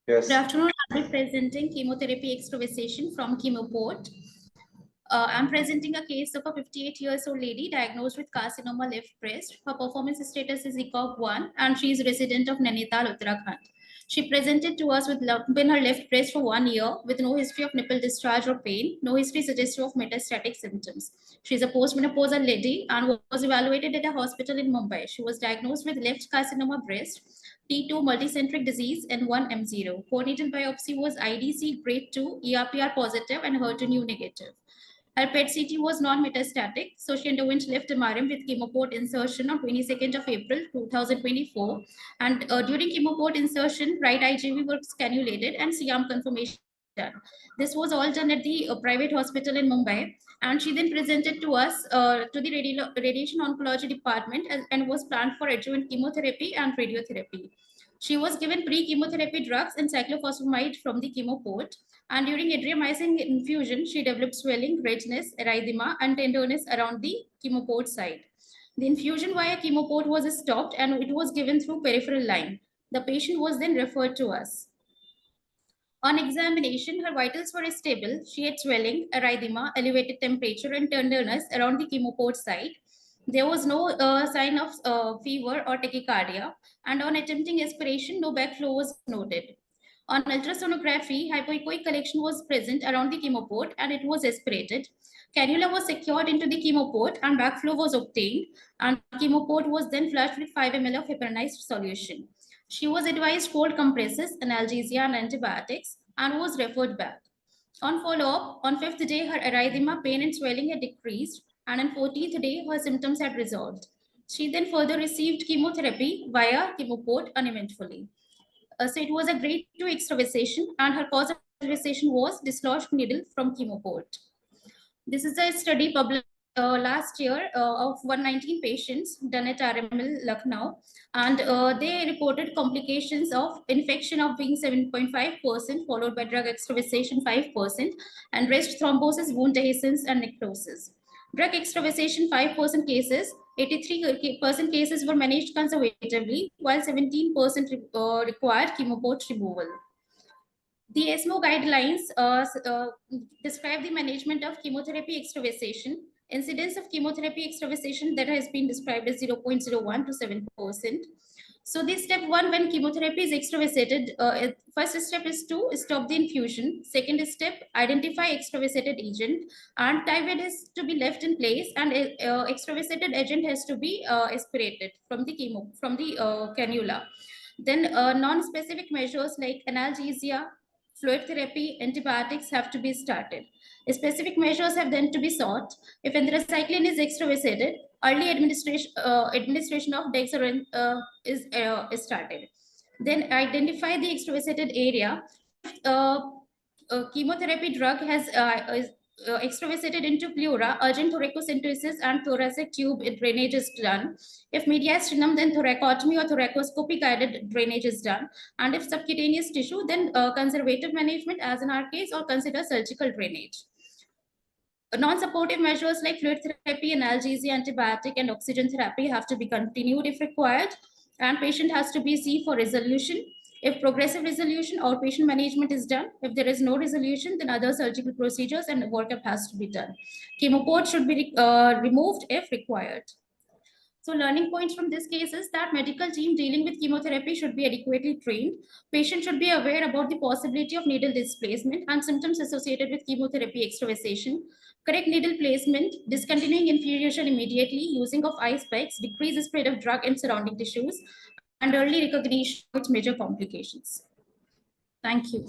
Yes. Good afternoon. I'm presenting chemotherapy extravasation from Chemo port. I'm presenting a case of a 58-year-old lady diagnosed with carcinoma left breast. Her performance status is ECOG 1 and she is resident of Nainital, Uttarakhand. She presented to us with lump in her left breast for 1 year with no history of nipple discharge or pain, no history suggestive of metastatic symptoms. She is a postmenopausal lady and was evaluated at a hospital in Mumbai. She was diagnosed with left carcinoma breast, T2 multicentric disease, and 1M0. Postnatal biopsy was IDC grade 2, ERPR positive, and HER2 negative. Her PET-CT was non-metastatic, so she underwent left MRM with chemoport insertion on 22nd of April 2024. And during chemoport insertion, right IJV was cannulated and Siam confirmation done. This was all done at the private hospital in Mumbai. And she then presented to us to the radiation oncology department and was planned for adjuvant chemotherapy and radiotherapy. She was given pre-chemotherapy drugs and cyclophosphamide from the chemoport. And during adriamycin infusion, she developed swelling, redness, erythema, and tenderness around the chemoport site. The infusion via chemoport was stopped and it was given through peripheral line. The patient was then referred to us. On examination, her vitals were stable. She had swelling, erythema, elevated temperature, and tenderness around the chemoport site. There was no sign of fever or tachycardia, and on attempting aspiration, no backflow was noted. On ultrasonography, hypoechoic collection was present around the chemoport and it was aspirated. Cannula was secured into the chemoport and backflow was obtained, and chemoport was then flushed with 5 ml of heparinized solution. She was advised cold compresses, analgesia, and antibiotics and was referred back. On follow-up, on 5th day, her erythema, pain, and swelling had decreased, and on 14th day, her symptoms had resolved. She then further received chemotherapy via chemoport uneventfully. So it was a grade 2 extravasation, and her cause of extravasation was dislodged needle from chemoport. This is a study published last year of 119 patients done at RML Lucknow, and they reported complications of infection of being 7.5%, followed by drug extravasation 5%, and rest thrombosis, wound dehiscence, and necrosis. Drug extravasation 5% cases, 83% cases were managed conservatively, while 17% required chemoport removal. The ESMO guidelines describe the management of chemotherapy extravasation. Incidence of chemotherapy extravasation that has been described as 0.01 to 7%. So this step 1, when chemotherapy is extravasated, first step is to stop the infusion. Second step, identify extravasated agent, and tibet is to be left in place, and extravasated agent has to be aspirated from the cannula. Then non-specific measures like analgesia, fluid therapy, antibiotics have to be started. Specific measures have then to be sought. If anthracycline is extravasated, early administration of dexaron is started. Then identify the extravasated area. Chemotherapy drug has extravasated into pleura, urgent thoracocentesis and thoracic tube drainage is done. If mediastinum, then thoracotomy or thoracoscopy guided drainage is done. And if subcutaneous tissue, then conservative management, as in our case, or consider surgical drainage. Non-supportive measures like fluid therapy, analgesia, antibiotic, and oxygen therapy have to be continued if required. And patient has to be seen for resolution. If progressive resolution, outpatient management is done. If there is no resolution, then other surgical procedures and workup has to be done. Chemoport should be removed if required. So learning points from this case is that medical team dealing with chemotherapy should be adequately trained. Patient should be aware about the possibility of needle displacement and symptoms associated with chemotherapy extravasation. Correct needle placement, discontinuing infusion immediately, using of ice packs, decrease the spread of drug in surrounding tissues, and early recognition of major complications. Thank you.